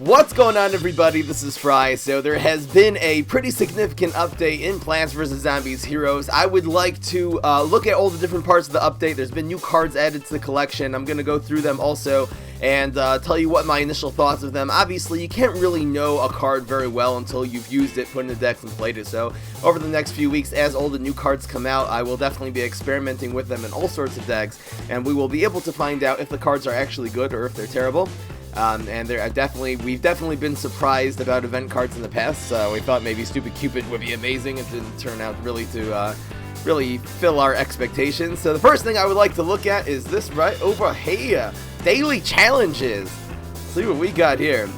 What's going on, everybody? This is Fry. So there has been a pretty significant update in Plants vs. Zombies Heroes. I would like to look at all the different parts of the update. There's been new cards added to the collection. I'm going to go through them also and tell you what my initial thoughts of them. Obviously, you can't really know a card very well until you've used it, put in the decks, and played it. So over the next few weeks, as all the new cards come out, I will definitely be experimenting with them in all sorts of decks, and we will be able to find out if the cards are actually good or if they're terrible. And we've definitely been surprised about event cards in the past. We thought maybe Stupid Cupid would be amazing. It didn't turn out really to really fill our expectations. So the first thing I would like to look at is this right over here. Daily challenges. Let's see what we got here.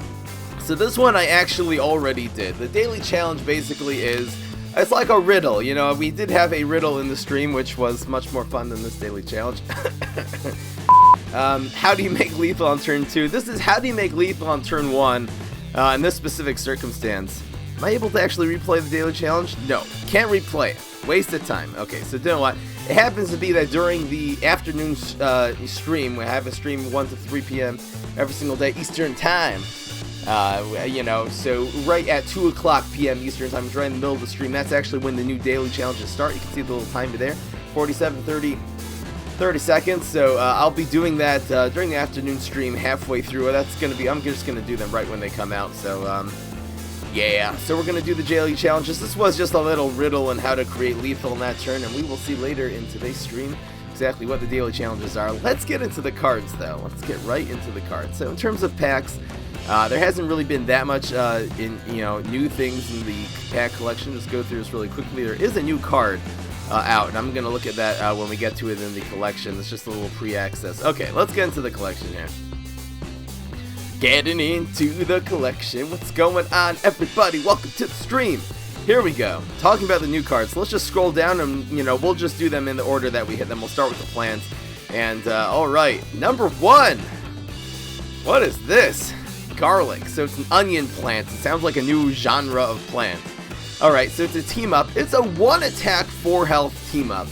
So this one I actually already did. The daily challenge basically is, it's like a riddle. You know, we did have a riddle in the stream, which was much more fun than this daily challenge. How do you make lethal on turn 2? This is how do you make lethal on turn 1 in this specific circumstance. Am I able to actually replay the daily challenge? No, can't replay it. Waste of time. Okay, so you know what? It happens to be that during the afternoon stream, we have a stream 1 to 3 p.m. every single day Eastern time. You know, so right at 2 o'clock p.m. Eastern time, right in the middle of the stream, that's actually when the new daily challenges start. You can see the little timer there, 30 seconds. So I'll be doing that during the afternoon stream halfway through. I'm just gonna do them right when they come out. So yeah, so we're gonna do the daily challenges. This was just a little riddle on how to create lethal in that turn, and we will see later in today's stream exactly what the daily challenges are. Let's get into the cards though. Let's get right into the cards. So in terms of packs, there hasn't really been that much new things in the pack collection. Just go through this really quickly. There is a new card out, and I'm gonna look at that when we get to it in the collection. It's just a little pre-access. Okay, let's get into the collection here. Getting into the collection. What's going on, everybody? Welcome to the stream. Here we go. Talking about the new cards. Let's just scroll down and we'll just do them in the order that we hit them. We'll start with the plants. And all right, number 1. What is this? Garlic. So it's an onion plant. It sounds like a new genre of plant. Alright, so it's a team up. It's a 1 attack, 4 health team up.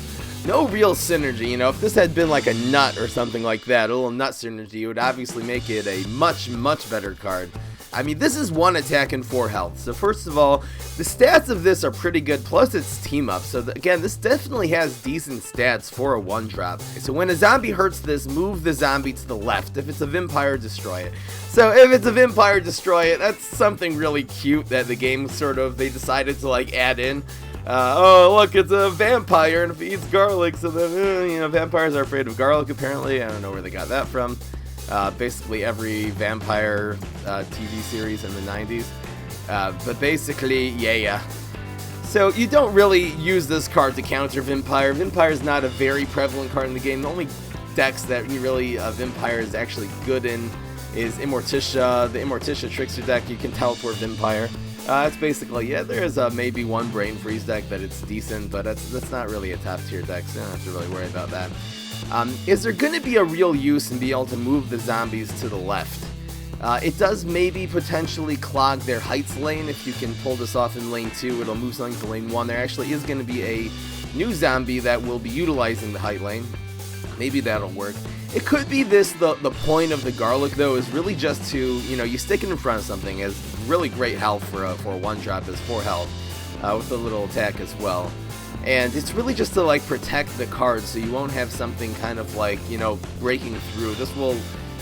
No real synergy. You know, if this had been like a nut or something like that, a little nut synergy, it would obviously make it a much, much better card. I mean, this is 1 attack and 4 health. So first of all, the stats of this are pretty good, plus it's team up. So again, this definitely has decent stats for a 1-drop. So when a zombie hurts this, move the zombie to the left. If it's a vampire, destroy it. So if it's a vampire, destroy it. That's something really cute that the game they decided to like add in. Oh, look, it's a vampire and if he eats garlic, so then, vampires are afraid of garlic apparently. I don't know where they got that from. Basically every vampire TV series in the 90s. But basically, yeah. So you don't really use this card to counter Vampire. Vampire is not a very prevalent card in the game. The only decks that really Vampire is actually good in is Immorticia. The Immorticia Trickster deck, you can teleport Vampire. It's basically, there's maybe one Brain Freeze deck that it's decent, but that's not really a top tier deck, so you don't have to really worry about that. Is there going to be a real use in being able to move the zombies to the left? It does maybe potentially clog their heights lane. If you can pull this off in lane 2, it'll move something to lane 1. There actually is going to be a new zombie that will be utilizing the height lane. Maybe that'll work. It could be the point of the garlic though is really just to, you stick it in front of something as really great health for a 1-drop is 4 health with a little attack as well. And it's really just to like protect the card so you won't have something kind of like, breaking through. This will,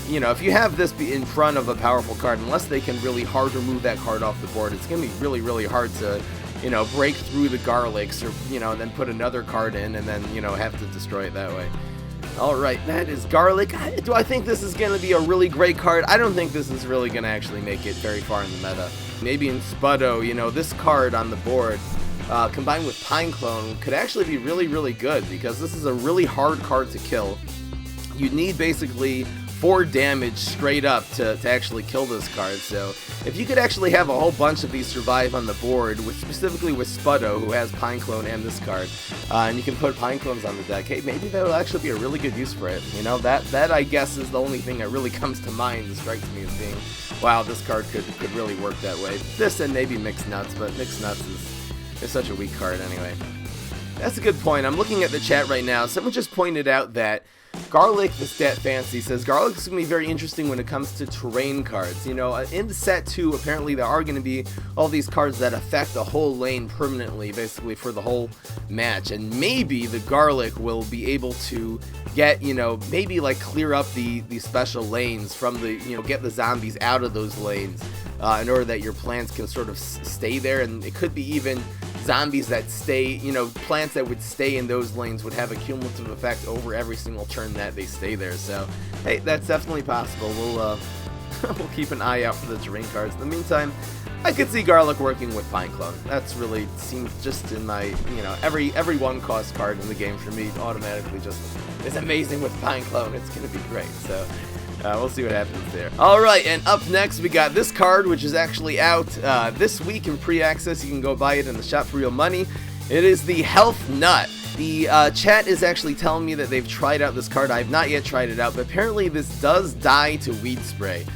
if you have this be in front of a powerful card, unless they can really hard remove that card off the board, it's going to be really, really hard to, break through the garlics or, then put another card in and then, have to destroy it that way. Alright, that is garlic. Do I think this is going to be a really great card? I don't think this is really going to actually make it very far in the meta. Maybe in Spuddo, this card on the board, combined with Pine Clone, could actually be really, really good because this is a really hard card to kill. You need basically 4 damage straight up to actually kill this card. So if you could actually have a whole bunch of these survive on the board, specifically with Spuddo, who has Pine Clone and this card, and you can put Pine Clones on the deck, hey, maybe that will actually be a really good use for it. That I guess is the only thing that really comes to mind that strikes me as being, wow, this card could really work that way. This and maybe Mixed Nuts, but Mixed Nuts is such a weak card anyway. That's a good point. I'm looking at the chat right now. Someone just pointed out that Garlic, the stat fancy, says Garlic's going to be very interesting when it comes to terrain cards. You know, in the set 2, apparently there are going to be all these cards that affect the whole lane permanently, basically for the whole match. And maybe the Garlic will be able to get, you know, maybe like clear up the special lanes from the, you know, get the zombies out of those lanes in order that your plants can sort of stay there. And it could be even zombies that stay, you know, plants that would stay in those lanes would have a cumulative effect over every single turn that they stay there. So, hey, that's definitely possible. We'll we'll keep an eye out for the terrain cards. In the meantime, I could see Garlic working with Pine Clone. That's really seems just in my, you know, every 1-cost card in the game for me automatically just is amazing with Pine Clone. It's gonna be great. So. We'll see what happens there. Alright, and up next we got this card, which is actually out this week in pre-access. You can go buy it in the shop for real money. It is the Health Nut. The chat is actually telling me that they've tried out this card. I have not yet tried it out, but apparently this does die to Weed Spray.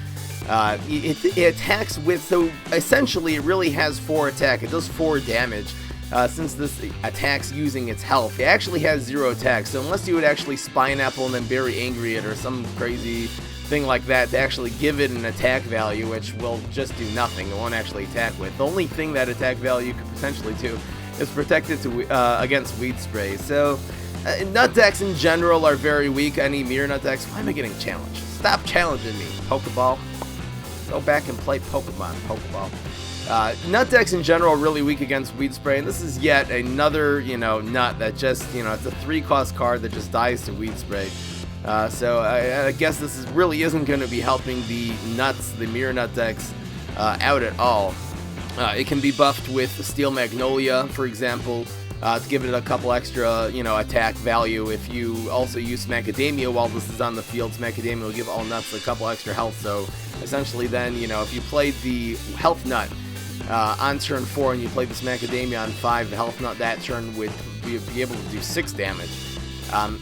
It attacks with, so essentially it really has 4 attack. It does 4 damage. Since this attacks using its health. It actually has 0 attack, so unless you would actually Spine Apple and then Berry Angry it or some crazy thing like that to actually give it an attack value, which will just do nothing, it won't actually attack with. The only thing that attack value could potentially do is protect it to, against Weed Spray. So, nut decks in general are very weak. Any mirror nut decks. Why am I getting challenged? Stop challenging me, Pokeball. Go back and play Pokemon, Pokeball. Nut decks in general are really weak against Weed Spray, and this is yet another, you know, nut that just, you know, it's a 3-cost card that just dies to Weed Spray. So I guess this really isn't going to be helping the nuts, the mirror nut decks, out at all. It can be buffed with Steel Magnolia, for example, to give it a couple extra, you know, attack value. If you also use Macadamia while this is on the field, Macadamia will give all nuts a couple extra health. So essentially then, you know, if you played the Health Nut on turn 4 and you play this Macadamia on 5, the Health Nut that turn would be able to do 6 damage.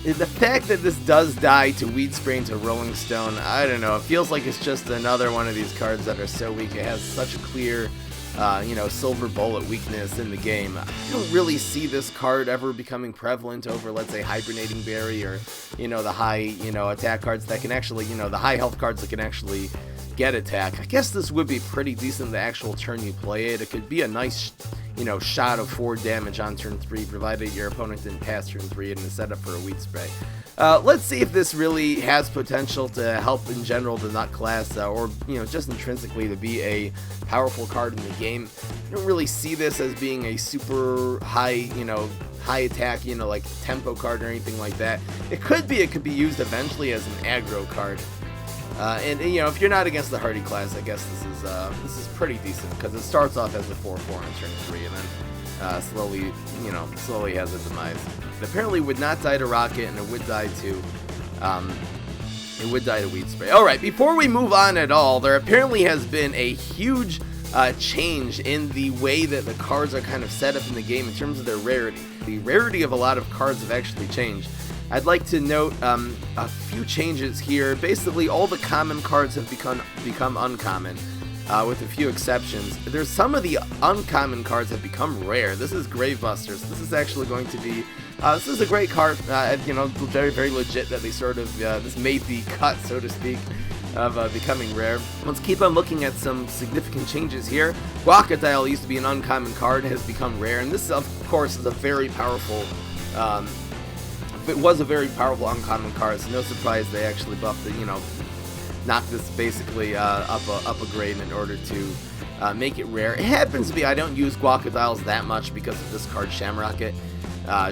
The fact that this does die to Weed Spray and to Rolling Stone, I don't know, it feels like it's just another one of these cards that are so weak. It has such a clear, you know, Silver Bullet weakness in the game. I don't really see this card ever becoming prevalent over, let's say, Hibernating Berry or, you know, the high, you know, attack cards that can actually, you know, the high health cards that can actually get attack. I guess this would be pretty decent the actual turn you play it. It could be a nice, you know, shot of 4 damage on turn 3, provided your opponent didn't pass turn 3 and is set up for a Weed Spray. Let's see if this really has potential to help in general the nut class, or, you know, just intrinsically to be a powerful card in the game. I don't really see this as being a super high, you know, high attack, you know, like tempo card or anything like that. It could be used eventually as an aggro card. And you know, if you're not against the Hardy class, I guess this is pretty decent because it starts off as a 4/4 on turn 3 and then slowly has a demise. It apparently would not die to Rocket, and it would die to Weed Spray. All right, before we move on at all, there apparently has been a huge change in the way that the cards are kind of set up in the game in terms of their rarity. The rarity of a lot of cards have actually changed. I'd like to note a few changes here. Basically, all the common cards have become uncommon, with a few exceptions. There's some of the uncommon cards have become rare. This is Gravebusters. This is actually going to be, this is a great card, you know, very, very legit that they sort of, this made the cut, so to speak, of becoming rare. Let's keep on looking at some significant changes here. Guacodile used to be an uncommon card, has become rare, and this, of course, is a very powerful, it was a very powerful uncommon card, so no surprise they actually buffed it, you know, knocked this basically up a grade in order to make it rare. It happens to be I don't use Guacodiles that much because of this card, Shamrocket.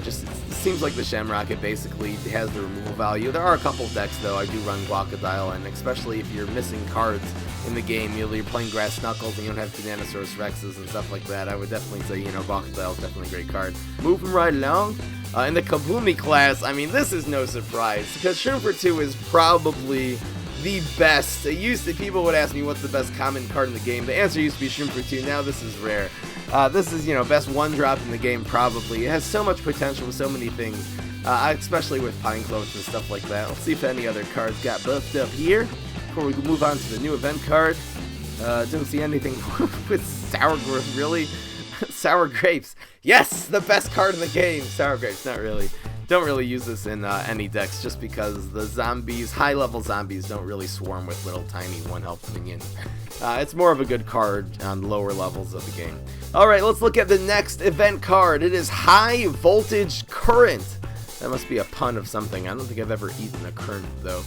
Just it seems like the Shamrocket basically has the removal value. There are a couple of decks though I do run Guacodile, and especially if you're missing cards in the game, you're playing Grass Knuckles and you don't have Tyranosaurus Rexes and stuff like that, I would definitely say, you know, Guacodile is definitely a great card. Moving right along. In the Kabumi class, I mean, this is no surprise, because Shroomfer 2 is probably the best. People would ask me what's the best common card in the game. The answer used to be Shroomfer 2, now this is rare. This is, you know, best 1-drop in the game, probably. It has so much potential with so many things, especially with Pine Clones and stuff like that. Let's see if any other cards got buffed up here, before we move on to the new event card. Don't see anything with Sour Growth, really? Sour Grapes. Yes, the best card in the game. Sour Grapes, not really. don't really use this in any decks just because the zombies, high-level zombies, don't really swarm with little tiny 1-health minions. It's more of a good card on lower levels of the game. Alright, let's look at the next event card. It is High Voltage Current. That must be a pun of something. I don't think I've ever eaten a current, though.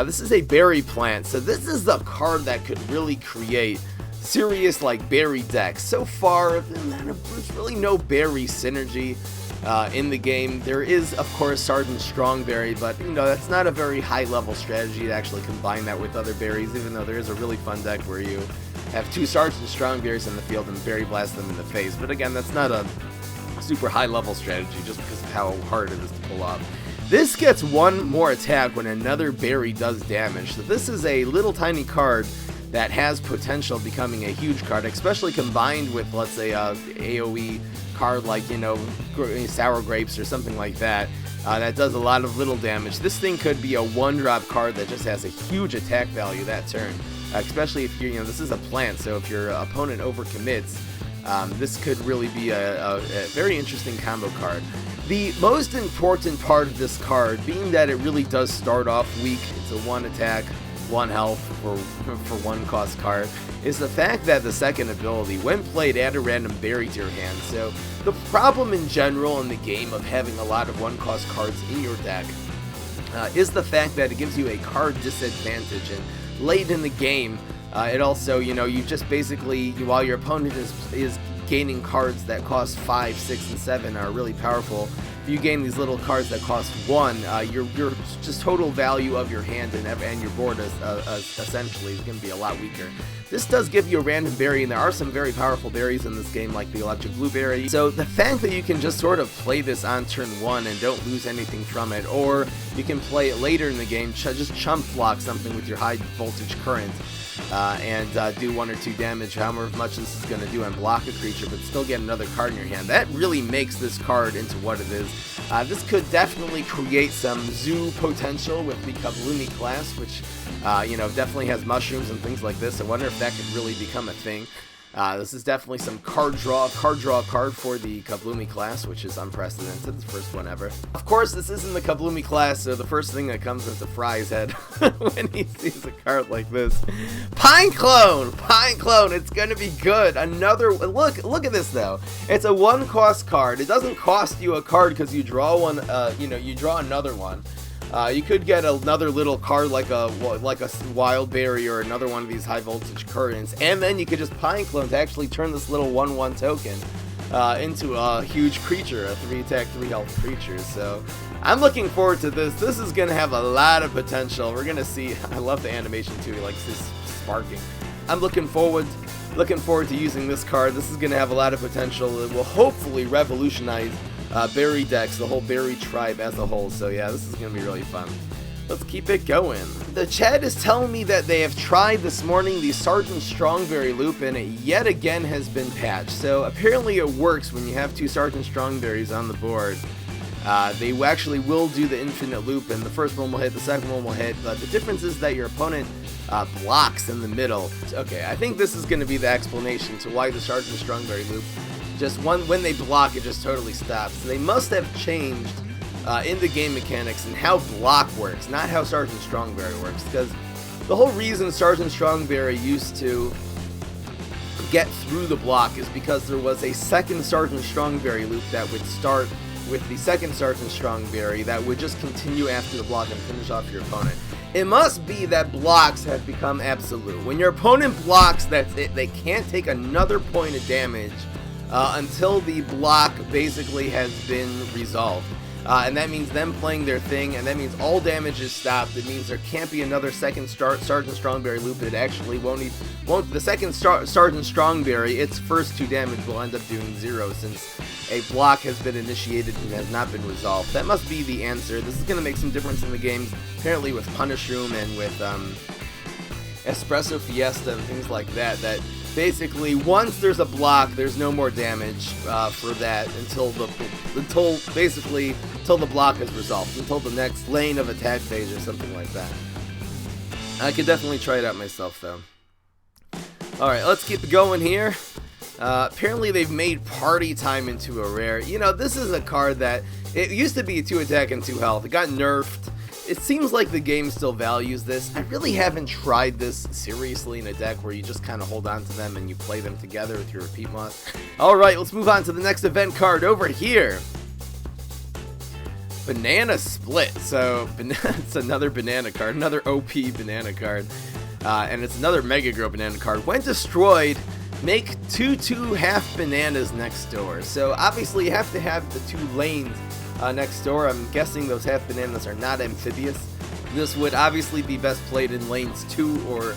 This is a berry plant, so this is the card that could really create serious, like, berry decks. So far, there's really no berry synergy in the game. There is, of course, Sergeant Strongberry, but, you know, that's not a very high-level strategy to actually combine that with other berries, even though there is a really fun deck where you have 2 Sergeant Strongberries in the field and berry blast them in the face. But again, that's not a super high-level strategy just because of how hard it is to pull off. This gets 1 more attack when another berry does damage. So this is a little tiny card that has potential becoming a huge card, especially combined with, let's say, a AoE card like, you know, Sour Grapes or something like that, that does a lot of little damage. This thing could be a 1-drop card that just has a huge attack value that turn, especially if you're, you know, this is a plant, so if your opponent overcommits, this could really be a very interesting combo card. The most important part of this card, being that it really does start off weak, it's a 1 attack, 1 health for 1 cost card, is the fact that the second ability, when played, add a random berry to your hand. So the problem in general in the game of having a lot of 1 cost cards in your deck is the fact that it gives you a card disadvantage, and late in the game it also, you know, you just basically, while your opponent is gaining cards that cost 5, 6, and 7 are really powerful, if you gain these little cards that cost 1, your just total value of your hand and your board is essentially is going to be a lot weaker. This does give you a random berry, and there are some very powerful berries in this game, like the Electric Blueberry. So the fact that you can just sort of play this on turn 1 and don't lose anything from it, or you can play it later in the game, just chump block something with your High Voltage Current, and do 1 or 2 damage, however much this is going to do, and block a creature, but still get another card in your hand. That really makes this card into what it is. This could definitely create some zoo potential with the Kabloomy class, which, you know, definitely has mushrooms and things like this. I wonder if that could really become a thing. This is definitely some card draw card for the Kabloomy class, which is unprecedented, the first one ever. Of course, this isn't the Kabloomy class, so the first thing that comes into Fry's head when he sees a card like this, Pine Clone, it's gonna be good. Another, look at this though. It's a 1-cost card. It doesn't cost you a card because you draw one, you know, you draw another one. You could get another little card like a Wild Berry or another one of these High Voltage Currents, and then you could just Pine Clone to actually turn this little 1/1 token into a huge creature, a 3-attack, 3-health creature. So I'm looking forward to this. This is gonna have a lot of potential. We're gonna see. I love the animation too. He likes this sparking. I'm looking forward to using this card. This is gonna have a lot of potential. It will hopefully revolutionize berry decks, the whole berry tribe as a whole. So yeah, this is gonna be really fun. Let's keep it going. The chat is telling me that they have tried this morning the Sergeant Strongberry loop, and it yet again has been patched. So apparently it works when you have 2 Sergeant Strongberries on the board. They actually will do the infinite loop, and the first one will hit, the second one will hit, but the difference is that your opponent blocks in the middle. Okay, I think this is going to be the explanation to why the Sergeant Strongberry loop, just when they block, it just totally stops. So they must have changed in the game mechanics and how block works, not how Sergeant Strongberry works, because the whole reason Sergeant Strongberry used to get through the block is because there was a second Sergeant Strongberry loop that would start with the second Sergeant Strongberry that would just continue after the block and finish off your opponent. It must be that blocks have become absolute. When your opponent blocks, that's it. They can't take another point of damage until the block basically has been resolved. And that means them playing their thing, and that means all damage is stopped. It means there can't be another second Sergeant Strongberry loop. It actually won't the second Sergeant Strongberry, its first 2 damage will end up doing 0 since a block has been initiated and has not been resolved. That must be the answer. This is going to make some difference in the games, apparently with Punish Room and with Espresso Fiesta and things like that, that basically once there's a block, there's no more damage for that until the block is resolved, until the next lane of attack phase or something like that. I could definitely try it out myself though. Alright, let's keep going here. Apparently they've made Party Time into a rare. You know, this is a card that It used to be 2 attack and 2 health. It got nerfed. It seems like the game still values this. I really haven't tried this seriously in a deck where you just kind of hold on to them and you play them together with your repeat moss. Alright, let's move on to the next event card over here. Banana Split. So, it's another banana card, another OP banana card. And it's another Mega Grow banana card. When destroyed, make 2/2 half bananas next door. So, obviously, you have to have the 2 lanes next door. I'm guessing those half bananas are not amphibious. This would obviously be best played in lanes 2 or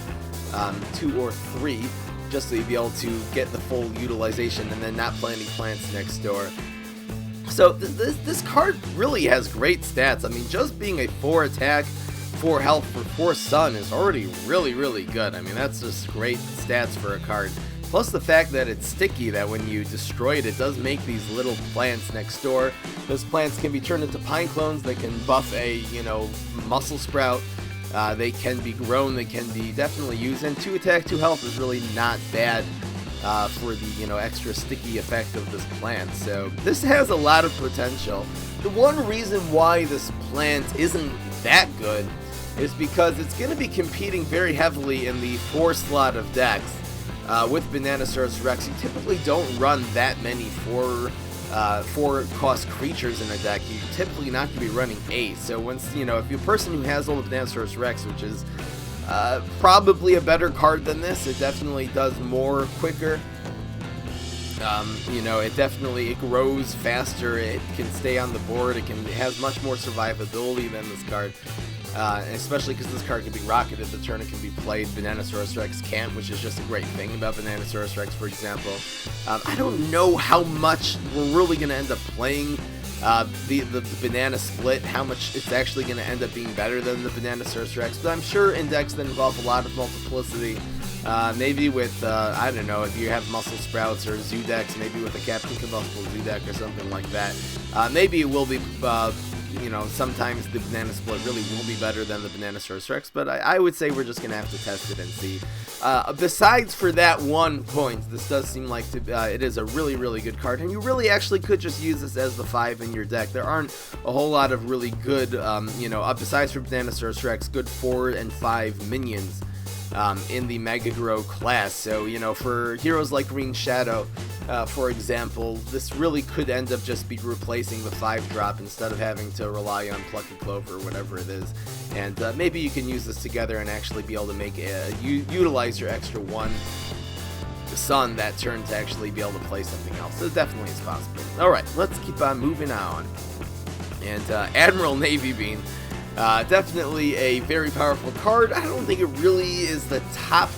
3, just so you'd be able to get the full utilization and then not play any plants next door. So this card really has great stats. I mean, just being a 4 attack, 4 health for 4 stun is already really good. I mean, that's just great stats for a card. Plus the fact that it's sticky, that when you destroy it, it does make these little plants next door. Those plants can be turned into pine clones. They can buff a, muscle sprout. They can be grown. They can be definitely used. And 2 attack, 2 health is really not bad for the, extra sticky effect of this plant. So this has a lot of potential. The one reason why this plant isn't that good is because it's going to be competing very heavily in the 4 slot of decks. With Bananasaurus Rex, you typically don't run that many 4 cost creatures in a deck. You're typically not going to be running 8. So once, if you're a person who has all the Bananasaurus Rex, which is probably a better card than this, it definitely does more quicker. It grows faster. It can stay on the board. It has much more survivability than this card. Especially because this card can be rocketed the turn it can be played. Bananasaurus Rex can't, which is just a great thing about Bananasaurus Rex, for example. I don't know how much we're really going to end up playing the Banana Split, how much it's actually going to end up being better than the Bananasaurus Rex, but I'm sure in decks that involve a lot of multiplicity, maybe with, I don't know, if you have Muscle Sprouts or Zoo decks, maybe with a Captain Combustible Zoo deck or something like that, maybe it will be... sometimes the Banana Split really will be better than the Bananasaurus Rex, but I would say we're just going to have to test it and see. Besides for that one point, this does seem like it is a really good card, and you really actually could just use this as the 5 in your deck. There aren't a whole lot of really good, besides for Bananasaurus Rex, good 4 and 5 minions in the Mega Grow class. So, for heroes like Green Shadow, for example, this really could end up just be replacing the 5-drop instead of having to rely on Pluck a Clover or whatever it is. And maybe you can use this together and actually be able to make utilize your extra 1 sun that turn to actually be able to play something else. So it definitely is possible. Alright, let's keep on moving on. And Admiral Navy Bean. Definitely a very powerful card. I don't think it really is the top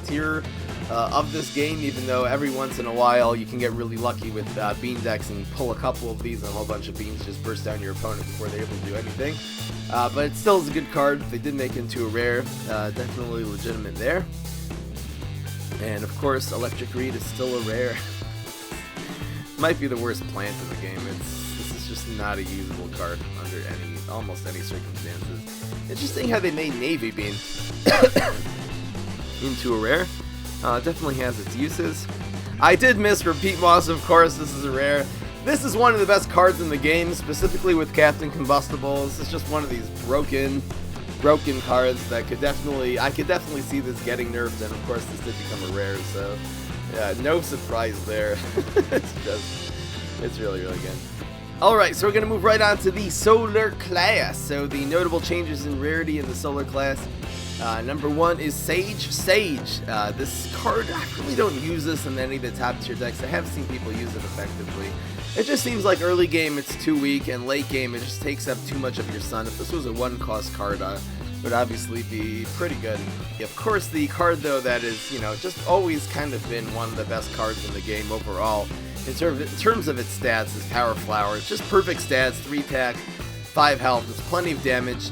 tier of this game, even though every once in a while you can get really lucky with bean decks and pull a couple of these and a whole bunch of beans just burst down your opponent before they're able to do anything. But it still is a good card. They did make it into a rare. Definitely legitimate there. And of course, Electric Reed is still a rare. Might be the worst plant in the game. This is just not a usable card under almost any circumstances. Interesting how they made Navy Bean into a rare. Definitely has its uses. I did miss Repeat Moss, of course. This is a rare. This is one of the best cards in the game, specifically with Captain Combustible. This is just one of these broken cards that I could definitely see this getting nerfed, and of course this did become a rare, so yeah, no surprise there. It's really good. Alright, so we're going to move right on to the Solar class. So the notable changes in rarity in the Solar class. Number 1 is Sage. This card, I really don't use this in any of the top tier decks. I have seen people use it effectively. It just seems like early game it's too weak, and late game it just takes up too much of your sun. If this was a 1-cost card, it would obviously be pretty good. Of course, the card though that is, just always kind of been one of the best cards in the game overall, in terms of its stats, is Power Flower. It's just perfect stats, 3 attack, 5 health, it's plenty of damage.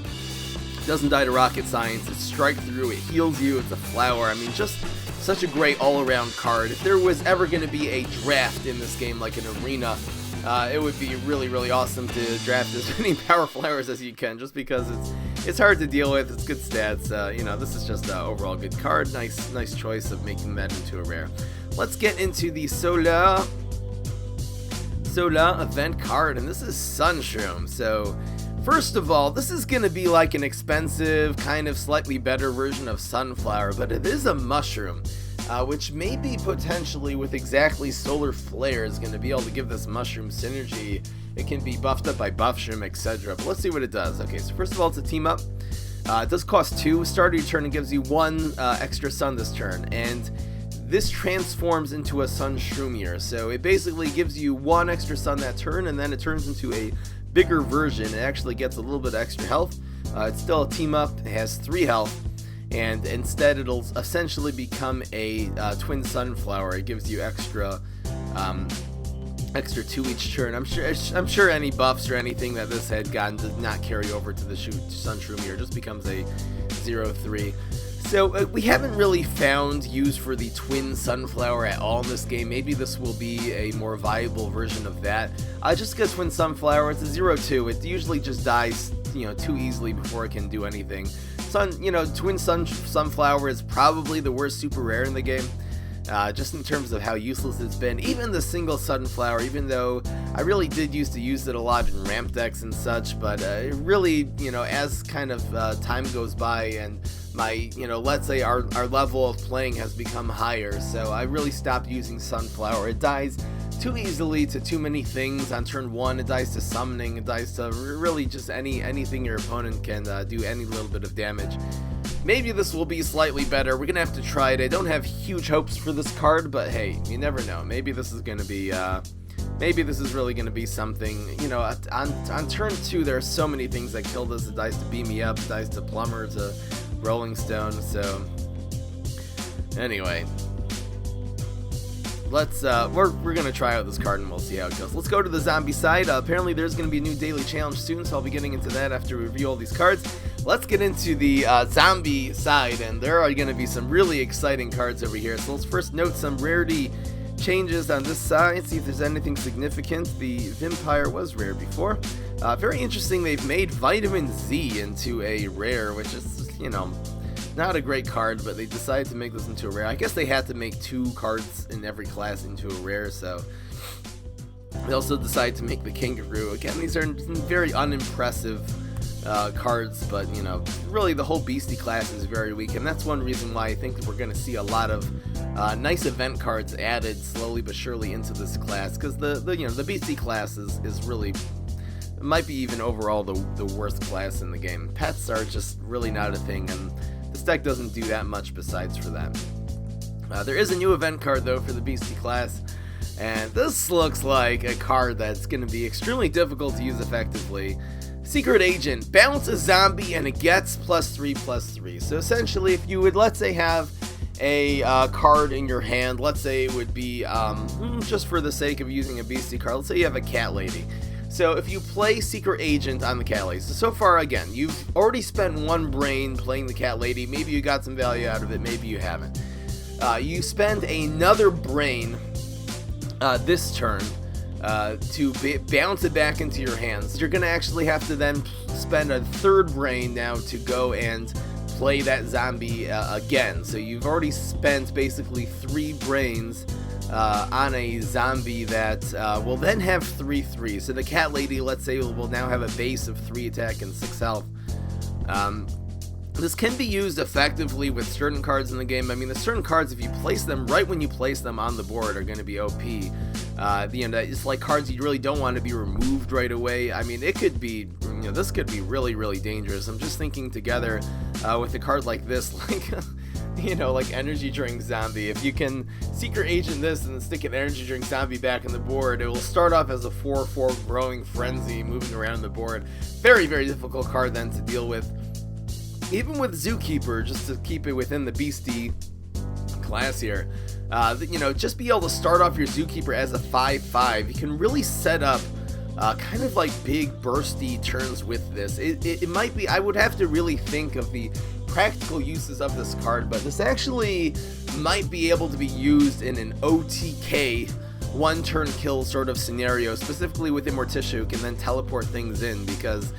Doesn't die to rocket science, it's strike through, it heals you, it's a flower. I mean, just such a great all-around card. If there was ever going to be a draft in this game, like an arena, it would be really awesome to draft as many Power Flowers as you can, just because it's hard to deal with, it's good stats. This is just an overall good card. Nice choice of making that into a rare. Let's get into the Solar. Soda event card, and this is Sunshroom. So first of all, this is going to be like an expensive, kind of slightly better version of Sunflower, but it is a mushroom, which maybe potentially with exactly Solar Flare is going to be able to give this mushroom synergy. It can be buffed up by Buffshroom, etc. But let's see what it does. Okay, so first of all, it's a team up. It does cost 2. Start of your turn, it gives you 1 extra sun this turn, and this transforms into a Sunshroomier. So it basically gives you 1 extra sun that turn, and then it turns into a bigger version. It actually gets a little bit extra health. It's still a team up. It has 3 health, and instead it'll essentially become a twin sunflower. It gives you extra 2 each turn. I'm sure any buffs or anything that this had gotten does not carry over to the Sunshroomier. It just becomes a 0-3. So we haven't really found use for the twin sunflower at all in this game. Maybe this will be a more viable version of that. Just because twin sunflower, it's a 0-2. It usually just dies, too easily before it can do anything. Twin sunflower is probably the worst super rare in the game. Just in terms of how useless it's been. Even the single sunflower, even though I really did used to use it a lot in ramp decks and such, but it really, as kind of time goes by and my, let's say our level of playing has become higher, so I really stopped using sunflower. It dies too easily to too many things on turn 1. It dies to summoning, it dies to really just anything your opponent can do any little bit of damage. Maybe this will be slightly better. We're gonna have to try it. I don't have huge hopes for this card, but hey, you never know. Maybe this is gonna be maybe this is really gonna be something. On turn 2 there are so many things that kill this. It dies to Beam Me Up, it dies to Plumber, to Rolling Stone. So anyway, let's we're gonna try out this card and we'll see how it goes. Let's go to the zombie side. Apparently there's gonna be a new daily challenge soon, so I'll be getting into that after we review all these cards. Let's get into the zombie side, and there are going to be some really exciting cards over here. So let's first note some rarity changes on this side, see if there's anything significant. The Vampire was rare before. Very interesting, they've made Vitamin Z into a rare, which is, not a great card, but they decided to make this into a rare. I guess they had to make 2 cards in every class into a rare, so they also decided to make the Kangaroo. Again, these are very unimpressive cards, but really the whole beastie class is very weak, and that's one reason why I think that we're going to see a lot of nice event cards added slowly but surely into this class, because the beastie class is really, might be even overall the worst class in the game. Pets are just really not a thing, and this deck doesn't do that much besides for that. There is a new event card though for the beastie class, and this looks like a card that's going to be extremely difficult to use effectively. Secret Agent, bounce a zombie and it gets +3/+3. So essentially, if you would, let's say, have a card in your hand, let's say it would be, just for the sake of using a beastie card, let's say you have a Cat Lady. So if you play Secret Agent on the Cat Lady, so far, again, you've already spent 1 brain playing the Cat Lady. Maybe you got some value out of it, maybe you haven't. You spend another brain this turn to bounce it back into your hands. You're going to actually have to then spend a 3rd brain now to go and play that zombie again. So you've already spent basically 3 brains on a zombie that will then have 3/3. So the Cat Lady, let's say, will now have a base of 3 attack and 6 health. This can be used effectively with certain cards in the game. I mean, the certain cards, if you place them right when you place them on the board, are going to be OP. It's like cards you really don't want to be removed right away. I mean, it could be, this could be really, really dangerous. I'm just thinking together with a card like this, like Energy Drink Zombie. If you can Secret Agent this and then stick an Energy Drink Zombie back on the board, it will start off as a 4/4 Growing Frenzy moving around the board. Very, very difficult card then to deal with. Even with Zookeeper, just to keep it within the beastie class here, just be able to start off your Zookeeper as a 5/5. You can really set up kind of like big bursty turns with this. It might be, I would have to really think of the practical uses of this card, but this actually might be able to be used in an OTK 1-turn kill sort of scenario, specifically with Immorticia, who can then teleport things in, because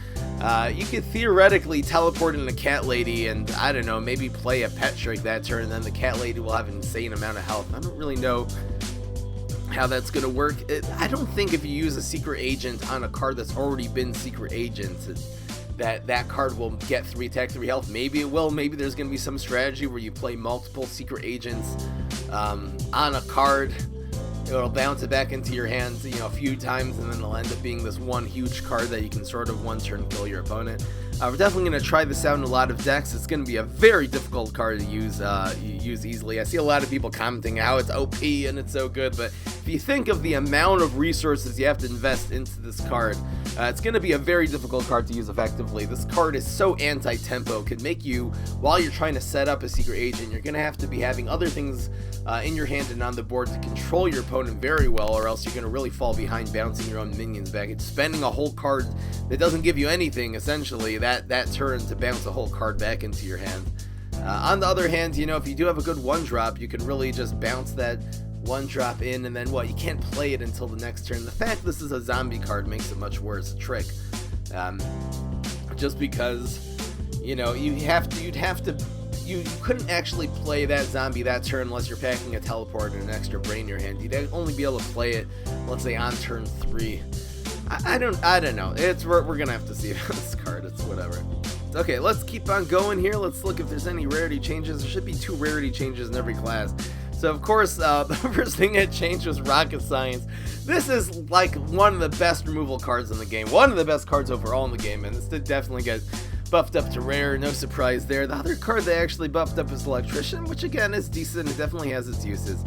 you could theoretically teleport in a Cat Lady and, I don't know, maybe play a Pet Trick that turn, and then the Cat Lady will have an insane amount of health. I don't really know how that's going to work. I don't think if you use a secret agent on a card that's already been secret agent, that card will get 3 attack, 3 health. Maybe it will. Maybe there's going to be some strategy where you play multiple secret agents on a card. It'll bounce it back into your hands, a few times, and then it'll end up being this one huge card that you can sort of one turn kill your opponent. We're definitely going to try this out in a lot of decks. It's going to be a very difficult card to use easily. I see a lot of people commenting how it's OP and it's so good, but if you think of the amount of resources you have to invest into this card, it's going to be a very difficult card to use effectively. This card is so anti-tempo, can make you, while you're trying to set up a secret agent, you're going to have to be having other things in your hand and on the board to control your opponent very well, or else you're going to really fall behind bouncing your own minions back. It's spending a whole card that doesn't give you anything, essentially, that turn to bounce a whole card back into your hand. On the other hand, if you do have a good 1-drop, you can really just bounce that 1-drop in, and then you can't play it until the next turn. The fact this is a zombie card makes it much worse, a trick. Just because, you couldn't actually play that zombie that turn unless you're packing a teleport and an extra brain in your hand. You'd only be able to play it, let's say, on turn 3. I don't know. We're gonna have to see this card. It's whatever. Okay, let's keep on going here. Let's look if there's any rarity changes. There should be 2 rarity changes in every class. So of course, the first thing that changed was Rocket Science. This is like one of the best removal cards in the game. One of the best cards overall in the game, and this did definitely get buffed up to rare. No surprise there. The other card they actually buffed up is Electrician, which again is decent. It definitely has its uses.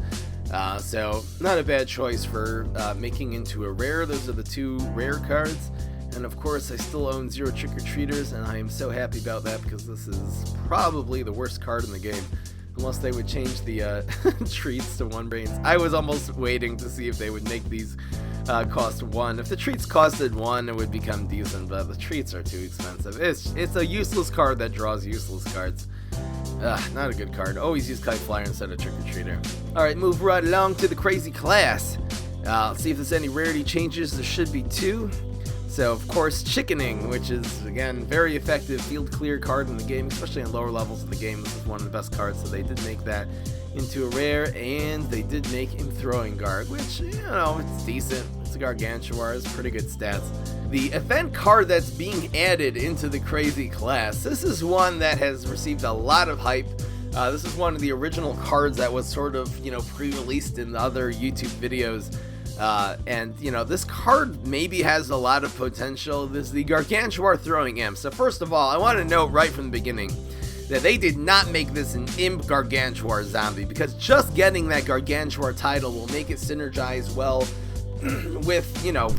So not a bad choice for making into a rare. Those are the 2 rare cards. And of course, I still own 0 Trick-or-Treaters, and I am so happy about that because this is probably the worst card in the game. Unless they would change the treats to 1 brains. I was almost waiting to see if they would make these cost 1. If the treats costed 1, it would become decent, but the treats are too expensive. It's a useless card that draws useless cards. Not a good card. Always use Kite Flyer instead of Trick-or-Treater. Alright, move right along to the crazy class. Let's see if there's any rarity changes. There should be 2. So, of course, Chickening, which is, again, very effective field clear card in the game, especially on lower levels of the game. This is one of the best cards, so they did make that into a rare, and they did make him Throwing Guard, which, it's decent. It's a Gargantuar, it's pretty good stats. The event card that's being added into the crazy class, this is one that has received a lot of hype. This is one of the original cards that was sort of, pre-released in the other YouTube videos. And this card maybe has a lot of potential. This is the Gargantuar Throwing Imp. So first of all, I want to note right from the beginning that they did not make this an Imp Gargantuar zombie, because just getting that Gargantuar title will make it synergize well with,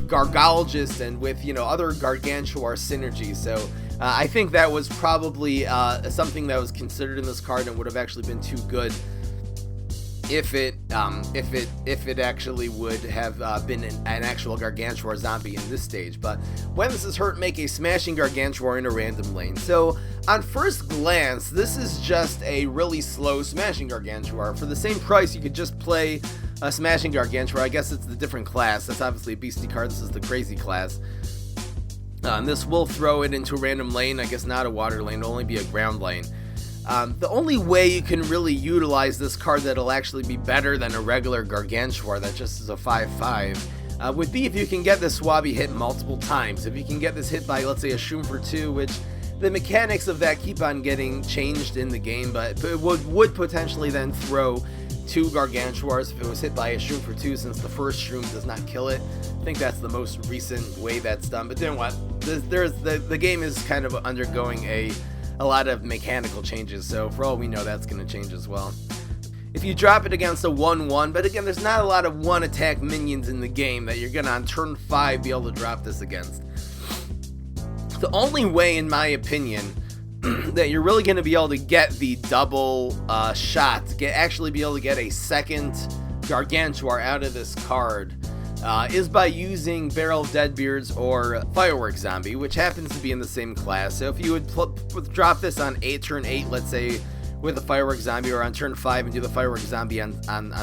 Gargologist and with, other Gargantuar synergies. So I think that was probably something that was considered in this card and would have actually been too good if it actually would have been an actual Gargantuar zombie in this stage. But when this is hurt, make a Smashing Gargantuar in a random lane. So on first glance, this is just a really slow Smashing Gargantuar. For the same price, you could just play a Smashing Gargantuar. I guess it's the different class. That's obviously a beastie card. This is the crazy class. And this will throw it into a random lane. I guess not a water lane. It'll only be a ground lane. The only way you can really utilize this card that'll actually be better than a regular Gargantuar that just is a 5/5 would be if you can get this Swabby hit multiple times. If you can get this hit by, let's say, a Shroom for 2, which the mechanics of that keep on getting changed in the game, but it would potentially then throw 2 Gargantuars if it was hit by a Shroom for 2, since the first Shroom does not kill it. I think that's the most recent way that's done. But then what? The game is kind of undergoing a lot of mechanical changes, so for all we know, that's going to change as well. If you drop it against a 1/1, but again, there's not a lot of 1-attack minions in the game that you're going to, on turn 5, be able to drop this against. The only way, in my opinion, that you're really going to be able to get the double shot, actually be able to get a second Gargantuar out of this card, is by using Barrel of Deadbeards or Firework Zombie, which happens to be in the same class. So if you would drop this on turn 8, let's say, with a Firework Zombie, or on turn 5 and do the Firework Zombie on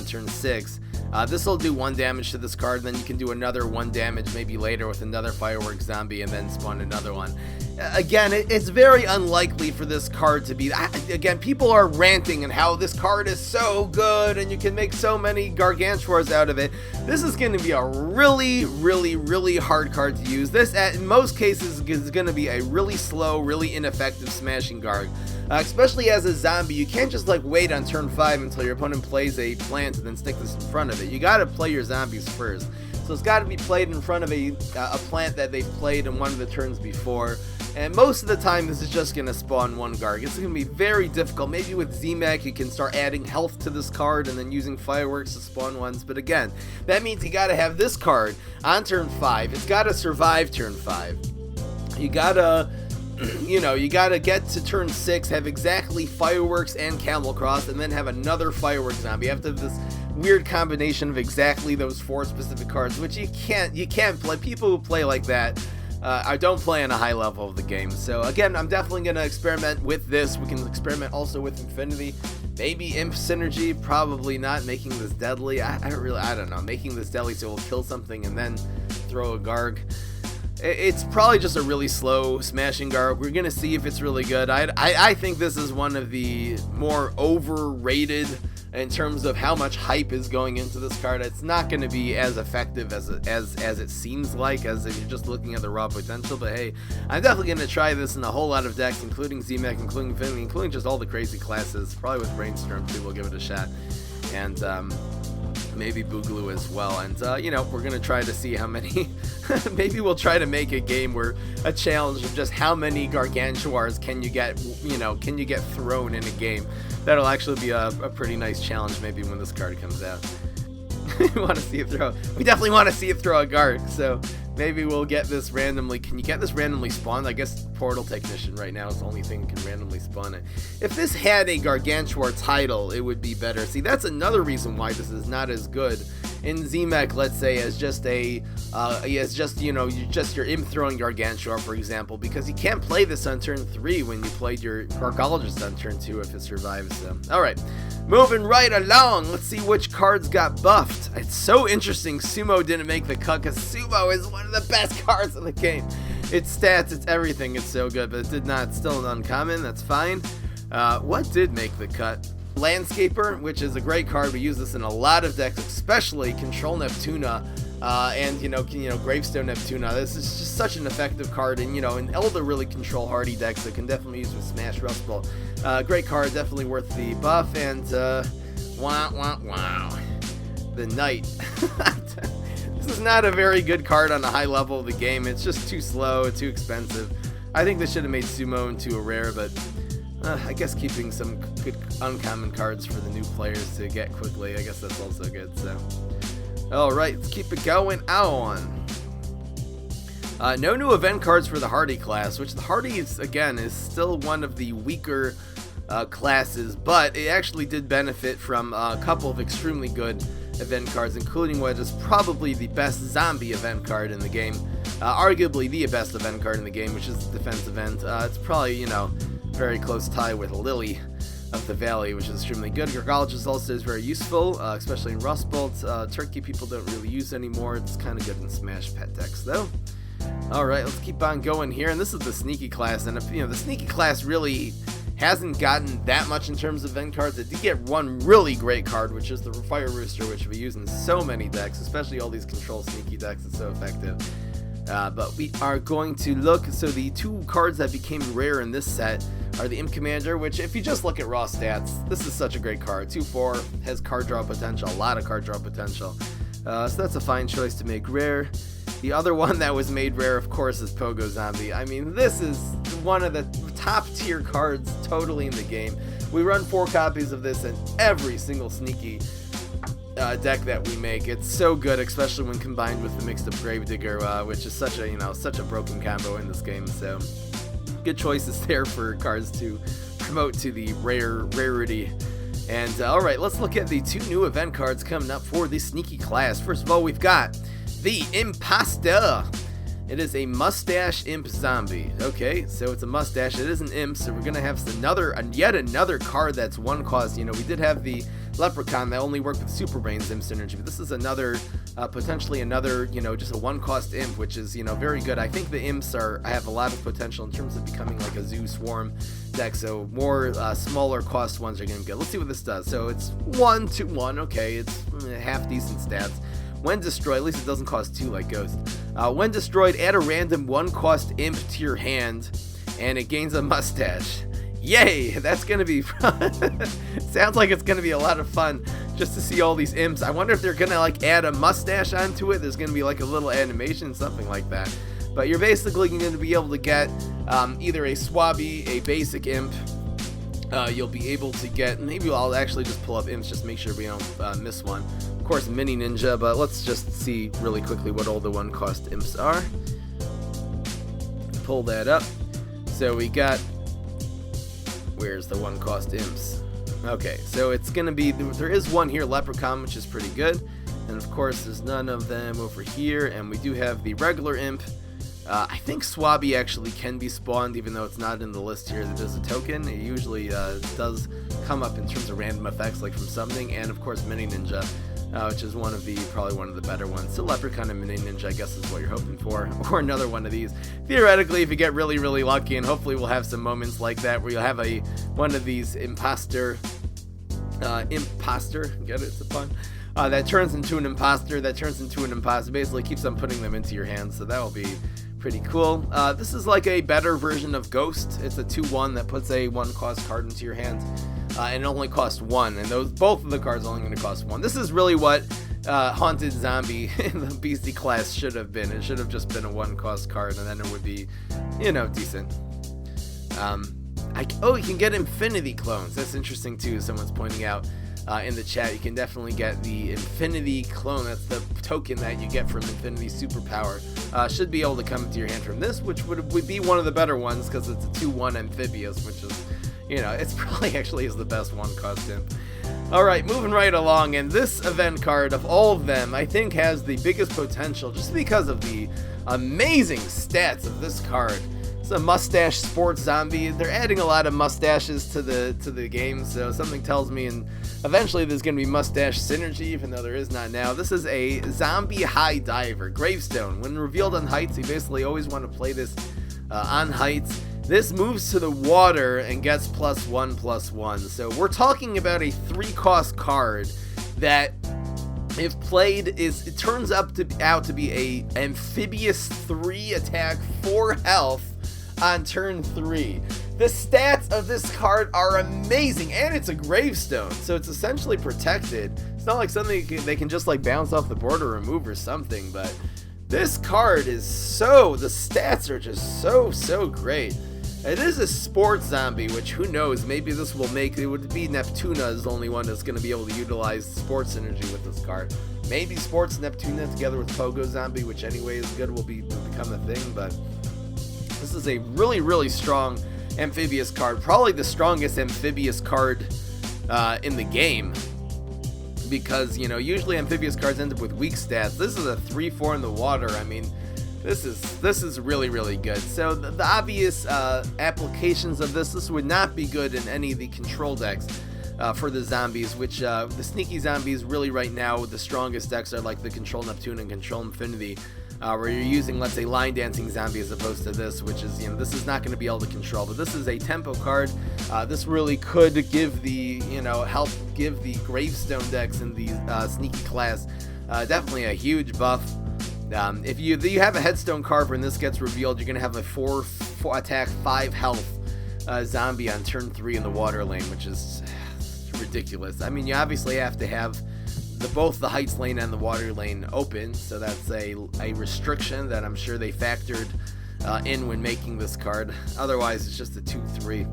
turn 6, this will do 1 damage to this card, then you can do another 1 damage maybe later with another Firework Zombie and then spawn another one. again, it's very unlikely for this card to be, again, people are ranting and how this card is so good and you can make so many Gargantuars out of it. This is going to be a really, really, really hard card to use. This, in most cases, is going to be a really slow, really ineffective smashing Garg. Especially as a zombie, you can't just like wait on turn 5 until your opponent plays a plant and then stick this in front of it. You got to play your zombies first. So it's got to be played in front of a plant that they've played in one of the turns before. And most of the time, this is just going to spawn one Garg. It's going to be very difficult. Maybe with ZMAC, you can start adding health to this card and then using fireworks to spawn ones. But again, that means you got to have this card on turn 5. It's got to survive turn 5. You got to, you got to get to turn 6, have exactly fireworks and camel cross, and then have another fireworks zombie. You have to have this weird combination of exactly those 4 specific cards, which you can't play. People who play like that, I don't play on a high level of the game. So again, I'm definitely going to experiment with this. We can experiment also with Infinity. Maybe Imp Synergy, probably not. Making this deadly, I don't know. Making this deadly so we'll kill something and then throw a Garg. It's probably just a really slow smashing Garg. We're going to see if it's really good. I think this is one of the more overrated in terms of how much hype is going into this card. It's not going to be as effective as it seems like, as if you're just looking at the raw potential. But hey, I'm definitely going to try this in a whole lot of decks, including ZMAC, including Infinity, including just all the crazy classes. Probably with Brainstorm too, we'll give it a shot. And maybe Boogaloo as well. And we're going to try to see how many maybe we'll try to make a game where a challenge of just how many Gargantuars can you get thrown in a game. That'll actually be a pretty nice challenge maybe when this card comes out. We definitely want to see it throw a Garg, so maybe we'll get this randomly. Can you get this randomly spawned? I guess Portal Technician right now is the only thing that can randomly spawn it. If this had a Gargantuar title, it would be better. See, that's another reason why this is not as good in ZMAC, let's say, as just your imp throwing Gargantuar, for example, because you can't play this on turn 3 when you played your Gargologist on turn 2 if it survives. So, alright, moving right along, let's see which cards got buffed. It's so interesting Sumo didn't make the cut, because Sumo is one of the best cards in the game. Its stats, its everything, it's so good, but it did not, still an uncommon, that's fine. What did make the cut? Landscaper, which is a great card. We use this in a lot of decks, especially Control Neptuna and Gravestone Neptuna. This is just such an effective card, and in Elder really control hardy decks that can definitely use with Smash Rust Bolt. Great card, definitely worth the buff. And wow, the Knight. This is not a very good card on a high level of the game. It's just too slow, too expensive. I think they should have made Sumo into a rare, but I guess keeping some good uncommon cards for the new players to get quickly, I guess that's also good. So, alright, let's keep it going on. No new event cards for the Hardy class, which the Hardy, again, is still one of the weaker classes, but it actually did benefit from a couple of extremely good event cards, including what is probably the best zombie event card in the game. Arguably the best event card in the game, which is the defense event. It's probably, very close tie with Lily of the Valley, which is extremely good. Gargologist also is very useful, especially in Rust Bolt. Turkey people don't really use anymore. It's kind of good in Smash pet decks, though. Alright, let's keep on going here. And this is the Sneaky class. And the Sneaky class really hasn't gotten that much in terms of event cards. It did get one really great card, which is the Fire Rooster, which we use in so many decks, especially all these control Sneaky decks. It's so effective. But we are going to look, so the 2 cards that became rare in this set are the Imp Commander, which if you just look at raw stats, this is such a great card. 2/4, has card draw potential, a lot of card draw potential. So that's a fine choice to make rare. The other one that was made rare, of course, is Pogo Zombie. I mean, this is one of the top tier cards totally in the game. We run 4 copies of this in every single Sneaky deck that we make. It's so good, especially when combined with the mixed up Gravedigger, which is such a broken combo in this game. So good choices there for cards to promote to the rarity. And alright, let's look at the 2 new event cards coming up for the Sneaky class. First of all, we've got the Imposter. It is a mustache imp zombie. Okay, so it's a mustache. It is an imp, so we're gonna have yet another card that's one cost. You know, we did have the leprechaun that only worked with super brains imp synergy, but this is another, potentially another, you know, just a one cost imp, which is, you know, very good. I think the imps have a lot of potential in terms of becoming like a zoo swarm deck, so more smaller cost ones are gonna be good. Let's see what this does. So it's 1/1. Okay, it's half decent stats. When destroyed, at least it doesn't cost 2 like Ghost. When destroyed, add a random 1-cost imp to your hand, and it gains a mustache. Yay! That's gonna be fun. Sounds like it's gonna be a lot of fun just to see all these imps. I wonder if they're gonna like add a mustache onto it. There's gonna be like a little animation, something like that. But you're basically gonna be able to get either a swabby, a basic imp. You'll be able to get, maybe I'll actually just pull up imps just to make sure we don't miss one. Of course, mini ninja, but let's just see really quickly what all the one cost imps are. Pull that up. So we got, where's the one cost imps? Okay, so it's gonna be, there is one here, leprechaun, which is pretty good. And of course, there's none of them over here. And we do have the regular imp. I think Swabby actually can be spawned, even though it's not in the list here. That is a token. It usually does come up in terms of random effects, like from summoning, and of course Mini Ninja, which is probably one of the better ones. So Leprechaun and Mini Ninja, I guess, is what you're hoping for, or another one of these. Theoretically, if you get really, really lucky, and hopefully we'll have some moments like that where you'll have one of these imposter, get it? It's a pun. That turns into an imposter. Basically keeps on putting them into your hands. So that will be pretty cool. This is like a better version of Ghost. It's a 2/1 that puts a 1-cost card into your hand, and it only costs 1. And both of the cards are only going to cost 1. This is really what Haunted Zombie in the BC class should have been. It should have just been a 1-cost card, and then it would be, you know, decent. You can get Infinity Clones. That's interesting too. Someone's pointing out in the chat. You can definitely get the Infinity Clone. That's the token that you get from Infinity Superpower. Should be able to come into your hand from this, which would be one of the better ones because it's a 2/1 amphibious, which is, you know, it's probably actually is the best 1-cost imp. Alright, moving right along, and this event card of all of them, I think has the biggest potential just because of the amazing stats of this card. It's a mustache sports zombie. They're adding a lot of mustaches to the game, so something tells me and eventually there's going to be mustache synergy, even though there is not now. This is a zombie high diver, gravestone. When revealed on heights, you basically always want to play this on heights. This moves to the water and gets +1/+1. So we're talking about a 3-cost card that, if played, it turns out to be a amphibious 3 attack, 4 health on turn 3. The stats of this card are amazing, and it's a gravestone, so it's essentially protected. It's not like something they can just like bounce off the board or remove or something, but this card is the stats are just so great. It is a sports zombie, which who knows, maybe this will it would be Neptuna is the only one that's going to be able to utilize sports energy with this card. Maybe sports Neptuna together with Pogo Zombie, which anyway is good, will become a thing, but this is a really, really strong amphibious card. Probably the strongest amphibious card in the game. Because, you know, usually amphibious cards end up with weak stats. This is a 3/4 in the water. I mean, this is really, really good. So the obvious applications of this would not be good in any of the control decks for the zombies, which the sneaky zombies really right now, the strongest decks are like the Control Neptune and Control Infinity, where you're using, let's say, line dancing zombie as opposed to this, which is, you know, this is not going to be able to control, but this is a tempo card. This really could give help give the gravestone decks in the sneaky class definitely a huge buff. If you have a headstone carver and this gets revealed, you're going to have a 4 attack, 5 health zombie on turn 3 in the water lane, which is ridiculous. I mean, you obviously have to have both the heights lane and the water lane open, so that's a restriction that I'm sure they factored in when making this card. Otherwise, it's just a 2/3.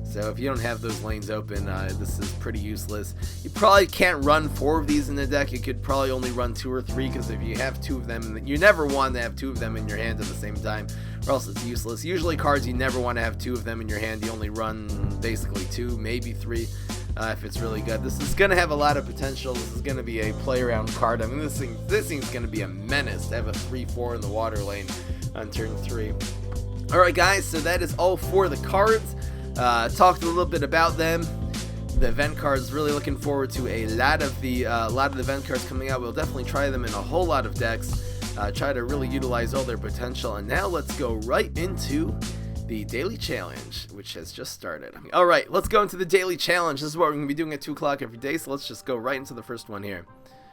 So if you don't have those lanes open, this is pretty useless. You probably can't run 4 of these in the deck. You could probably only run 2 or 3, because if you have 2 of them, you never want to have 2 of them in your hand at the same time, or else it's useless. Usually cards, you never want to have 2 of them in your hand. You only run basically 2, maybe 3. If it's really good. This is going to have a lot of potential. This is going to be a play around card. I mean, this thing's going to be a menace to have a 3/4 in the water lane on turn 3. Alright guys, so that is all for the cards. Talked a little bit about them. The event cards, really looking forward to a lot of the event cards coming out. We'll definitely try them in a whole lot of decks. Try to really utilize all their potential. And now let's go right into the daily challenge, which has just started. Alright, let's go into the daily challenge. This is what we're going to be doing at 2 o'clock every day, so let's just go right into the first one here.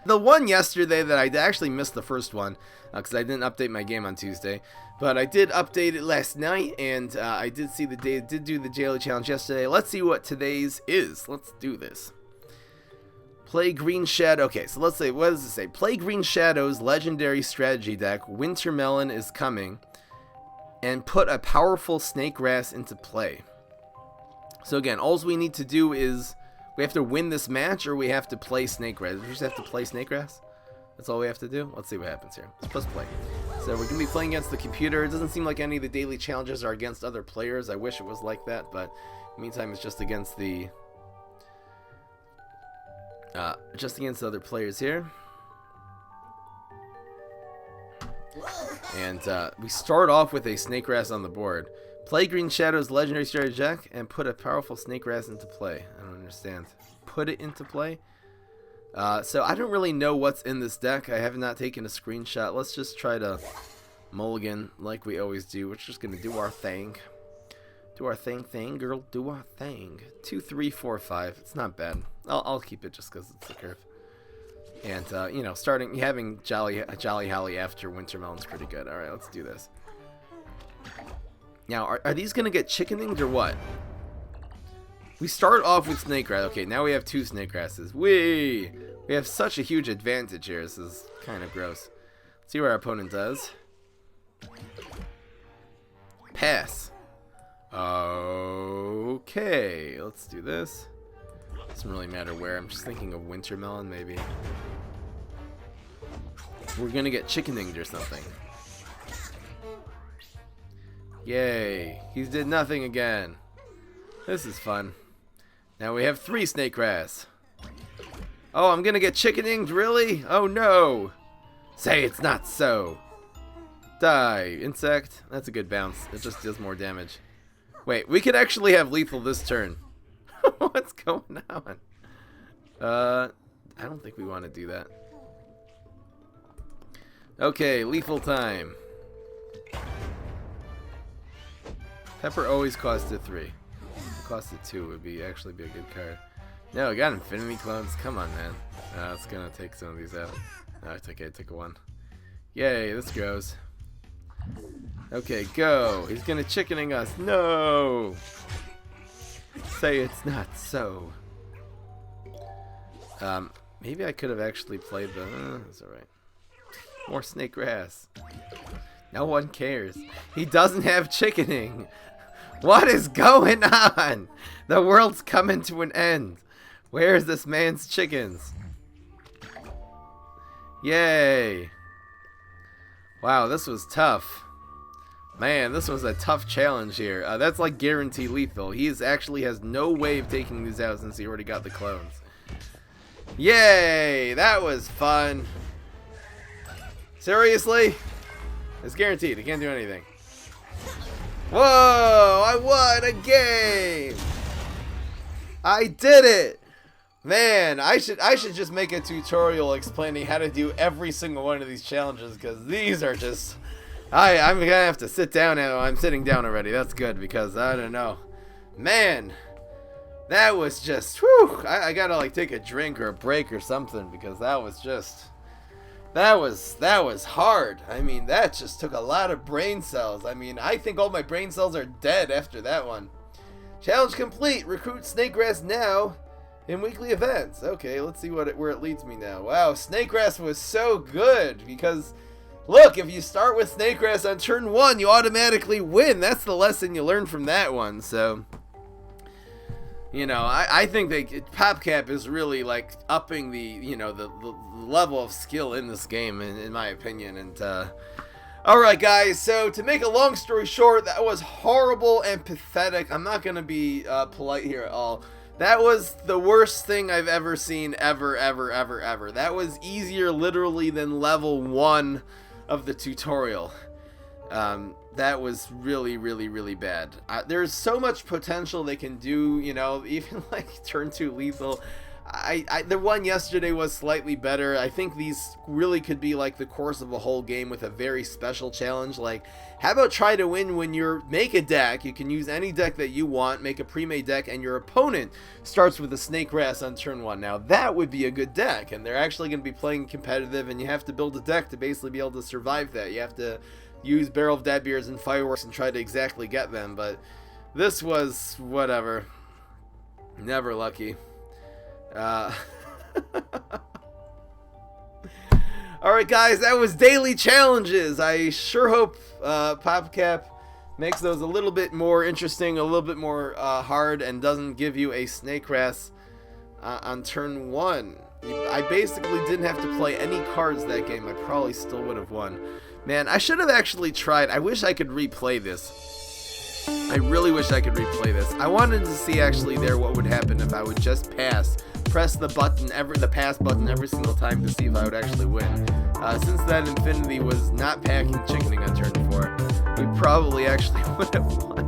The one yesterday that I actually missed the first one, because I didn't update my game on Tuesday, but I did update it last night, and I did see the day, did do the daily challenge yesterday. Let's see what today's is. Let's do this. Play Green Shadow. Okay, so let's say, what does it say? Play Green Shadow's legendary strategy deck, Winter Melon is coming, and put a powerful Snake Grass into play. So again, all we need to do is, we have to win this match, or we have to play Snake Grass. We just have to play Snake Grass? That's all we have to do? Let's see what happens here. Let's press play. So we're going to be playing against the computer. It doesn't seem like any of the daily challenges are against other players. I wish it was like that, but in the meantime, it's just against the other players here. And we start off with a Snake Grass on the board. Play Green Shadow's legendary strategy deck and put a powerful Snake Grass into play. I don't understand. Put it into play? So I don't really know what's in this deck. I have not taken a screenshot. Let's just try to mulligan like we always do. We're just going to do our thing. Do our thing, girl. Do our thing. 2, 3, 4, 5. It's not bad. I'll keep it just because it's the curve. And, you know, having Jolly Holly after Winter Melon's pretty good. Alright, let's do this. Now, are these going to get chickeninged or what? We start off with Snake Grass. Okay, now we have 2 Snake Grasses. We have such a huge advantage here. This is kind of gross. Let's see what our opponent does. Pass. Okay, let's do this. Doesn't really matter where. I'm just thinking of Winter Melon, maybe. We're going to get chickeninged or something. Yay. He did nothing again. This is fun. Now we have 3 Snake Grass. Oh, I'm gonna get chickeninged? Really? Oh no! Say it's not so. Die. Insect. That's a good bounce. It just does more damage. Wait, we could actually have lethal this turn. What's going on? I don't think we want to do that. Okay, lethal time. Pepper always costs a 3. If it costs a 2, would actually be a good card. No, I got Infinity Clones. Come on, man. It's gonna take some of these out. No, it's okay. I took a 1. Yay, this goes. Okay, go. He's gonna chickening us. No. Say it's not so. Maybe I could have actually played the. It's alright. More Snake Grass. No one cares. He doesn't have chickening. What is going on? The world's coming to an end. Where's this man's chickens? Yay. Wow, this was tough. Man, this was a tough challenge here. That's like guaranteed lethal. He actually has no way of taking these out since he already got the clones. Yay! That was fun. Seriously? It's guaranteed. He can't do anything. Whoa! I won a game! I did it! Man, I should just make a tutorial explaining how to do every single one of these challenges, because these are just... I'm gonna have to sit down now. I'm sitting down already. That's good, because I don't know. Man, that was just... Whew, I gotta like take a drink or a break or something, because that was just... That was hard. I mean, that just took a lot of brain cells. I mean, I think all my brain cells are dead after that one. Challenge complete. Recruit Snake Grass now in weekly events. Okay, let's see where it leads me now. Wow, Snake Grass was so good because, look, if you start with Snake Grass on turn 1, you automatically win. That's the lesson you learn from that one. So, you know, I think PopCap is really like upping the, you know, the level of skill in this game, in my opinion. And alright guys, so to make a long story short, that was horrible and pathetic. I'm not gonna be polite here at all. That was the worst thing I've ever seen, ever. That was easier literally than level 1 of the tutorial. That was really, really, really bad. There's so much potential they can do, you know, even like turn 2 lethal. The one yesterday was slightly better. I think these really could be like the course of a whole game with a very special challenge. Like, how about try to win when make a deck. You can use any deck that you want, make a pre-made deck, and your opponent starts with a Snake Grass on turn 1. Now, that would be a good deck, and they're actually going to be playing competitive, and you have to build a deck to basically be able to survive that. You have to use Barrel of Deadbeards and Fireworks and try to exactly get them, but this was whatever. Never lucky. Alright guys, that was daily challenges. I sure hope PopCap makes those a little bit more interesting, a little bit more hard, and doesn't give you a Snake Grass on turn 1. I basically didn't have to play any cards that game. I probably still would have won. Man, I should have actually tried. I wish I could replay this. I really wish I could replay this. I wanted to see actually what would happen if I would just press the button, the pass button every single time to see if I would actually win. Since that Infinity was not packing chickening on turn 4, we probably actually would have won.